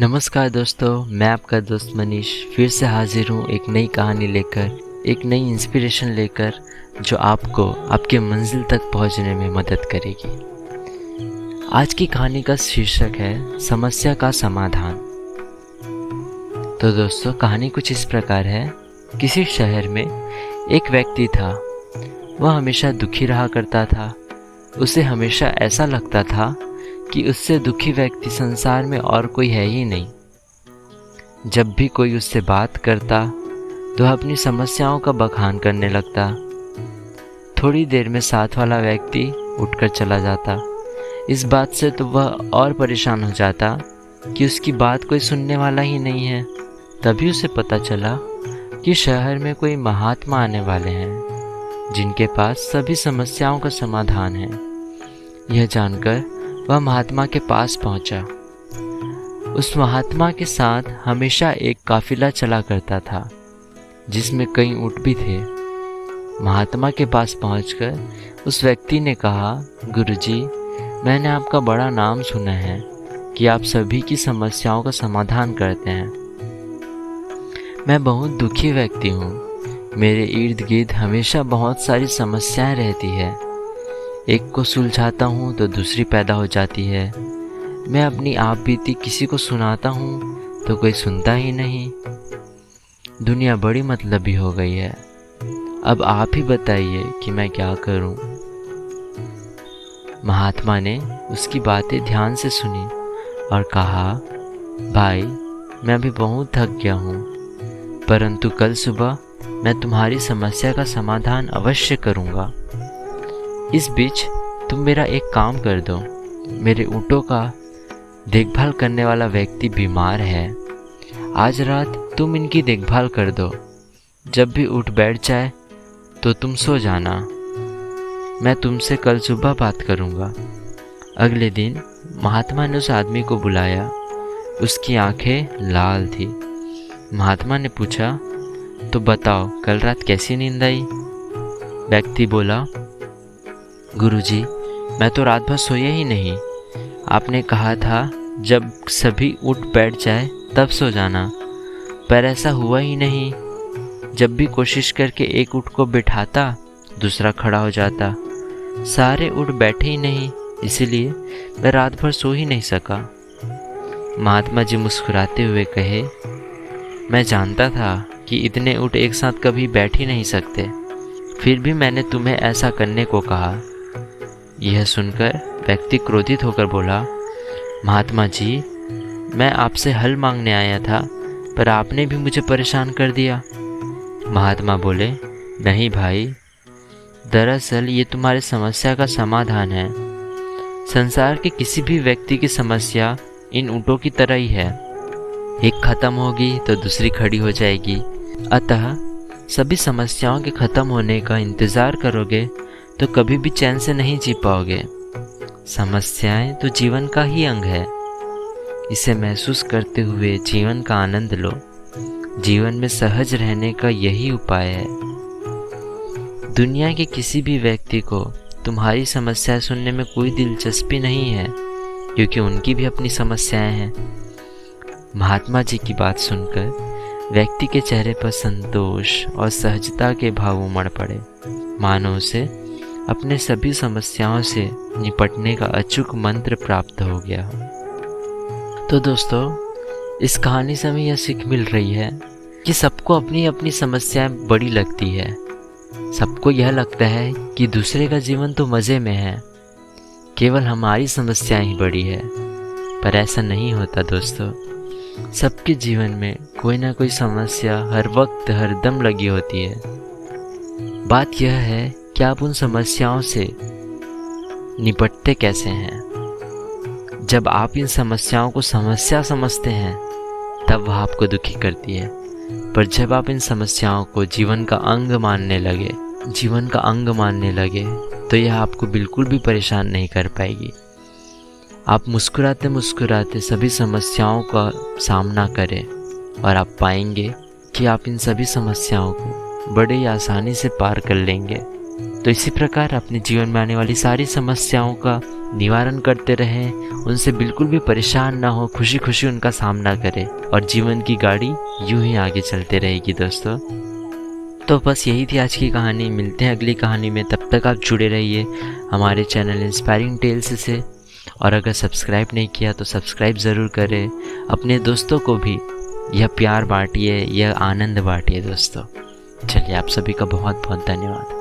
नमस्कार दोस्तों, मैं आपका दोस्त मनीष फिर से हाजिर हूँ एक नई कहानी लेकर, एक नई इंस्पिरेशन लेकर जो आपको आपके मंजिल तक पहुँचने में मदद करेगी। आज की कहानी का शीर्षक है समस्या का समाधान। तो दोस्तों, कहानी कुछ इस प्रकार है। किसी शहर में एक व्यक्ति था। वह हमेशा दुखी रहा करता था। उसे हमेशा ऐसा लगता था कि उससे दुखी व्यक्ति संसार में और कोई है ही नहीं। जब भी कोई उससे बात करता तो वह अपनी समस्याओं का बखान करने लगता। थोड़ी देर में साथ वाला व्यक्ति उठकर चला जाता। इस बात से तो वह और परेशान हो जाता कि उसकी बात कोई सुनने वाला ही नहीं है। तभी उसे पता चला कि शहर में कोई महात्मा आने वाले हैं जिनके पास सभी समस्याओं का समाधान है। यह जानकर वह महात्मा के पास पहुंचा। उस महात्मा के साथ हमेशा एक काफिला चला करता था जिसमें कई ऊंट भी थे। महात्मा के पास पहुंचकर उस व्यक्ति ने कहा, गुरुजी, मैंने आपका बड़ा नाम सुना है कि आप सभी की समस्याओं का समाधान करते हैं। मैं बहुत दुखी व्यक्ति हूँ। मेरे इर्द गिर्द हमेशा बहुत सारी समस्याएं रहती है। एक को सुलझाता हूँ तो दूसरी पैदा हो जाती है। मैं अपनी आप बीती किसी को सुनाता हूँ तो कोई सुनता ही नहीं। दुनिया बड़ी मतलबी हो गई है। अब आप ही बताइए कि मैं क्या करूँ। महात्मा ने उसकी बातें ध्यान से सुनी और कहा, भाई, मैं अभी बहुत थक गया हूँ, परंतु कल सुबह मैं तुम्हारी समस्या का समाधान अवश्य करूँगा। इस बीच तुम मेरा एक काम कर दो। मेरे ऊँटों का देखभाल करने वाला व्यक्ति बीमार है। आज रात तुम इनकी देखभाल कर दो। जब भी ऊँट बैठ जाए तो तुम सो जाना। मैं तुमसे कल सुबह बात करूँगा। अगले दिन महात्मा ने उस आदमी को बुलाया। उसकी आंखें लाल थी। महात्मा ने पूछा, तो बताओ, कल रात कैसी नींद आई? व्यक्ति बोला, गुरुजी, मैं तो रात भर सोया ही नहीं। आपने कहा था जब सभी उठ बैठ जाए तब सो जाना, पर ऐसा हुआ ही नहीं। जब भी कोशिश करके एक ऊँट को बिठाता, दूसरा खड़ा हो जाता। सारे ऊँट बैठे ही नहीं, इसीलिए मैं रात भर सो ही नहीं सका। महात्मा जी मुस्कुराते हुए कहे, मैं जानता था कि इतने ऊँट एक साथ कभी बैठ ही नहीं सकते, फिर भी मैंने तुम्हें ऐसा करने को कहा। यह सुनकर व्यक्ति क्रोधित होकर बोला, महात्मा जी, मैं आपसे हल मांगने आया था, पर आपने भी मुझे परेशान कर दिया। महात्मा बोले, नहीं भाई, दरअसल ये तुम्हारी समस्या का समाधान है। संसार के किसी भी व्यक्ति की समस्या इन ऊँटों की तरह ही है। एक खत्म होगी तो दूसरी खड़ी हो जाएगी। अतः सभी समस्याओं के खत्म होने का इंतज़ार करोगे तो कभी भी चैन से नहीं जी पाओगे। समस्याएं तो जीवन का ही अंग है। इसे महसूस करते हुए जीवन का आनंद लो। जीवन में सहज रहने का यही उपाय है। दुनिया के किसी भी व्यक्ति को तुम्हारी समस्याएं सुनने में कोई दिलचस्पी नहीं है, क्योंकि उनकी भी अपनी समस्याएं हैं। महात्मा जी की बात सुनकर व्यक्ति के चेहरे पर संतोष और सहजता के भाव उमड़ पड़े, मानो उसे अपने सभी समस्याओं से निपटने का अचूक मंत्र प्राप्त हो गया। तो दोस्तों, इस कहानी से हमें यह सीख मिल रही है कि सबको अपनी अपनी समस्याएं बड़ी लगती है। सबको यह लगता है कि दूसरे का जीवन तो मज़े में है, केवल हमारी समस्याएं ही बड़ी है। पर ऐसा नहीं होता दोस्तों। सबके जीवन में कोई ना कोई समस्या हर वक्त हर दम लगी होती है। बात यह है कि आप उन समस्याओं से निपटते कैसे हैं। जब आप इन समस्याओं को समस्या समझते हैं तब वह आपको दुखी करती है, पर जब आप इन समस्याओं को जीवन का अंग मानने लगे तो यह आपको बिल्कुल भी परेशान नहीं कर पाएगी। आप मुस्कुराते मुस्कुराते सभी समस्याओं का सामना करें और आप पाएंगे कि आप इन सभी समस्याओं को बड़े ही आसानी से पार कर लेंगे। तो इसी प्रकार अपने जीवन में आने वाली सारी समस्याओं का निवारण करते रहें, उनसे बिल्कुल भी परेशान ना हो, खुशी खुशी उनका सामना करें और जीवन की गाड़ी यूं ही आगे चलते रहेगी दोस्तों। तो बस यही थी आज की कहानी। मिलते हैं अगली कहानी में, तब तक आप जुड़े रहिए हमारे चैनल इंस्पायरिंग टेल्स से। और अगर सब्सक्राइब नहीं किया तो सब्सक्राइब ज़रूर करें। अपने दोस्तों को भी यह प्यार बांटिए, यह आनंद बांटिए दोस्तों। चलिए, आप सभी का बहुत बहुत धन्यवाद।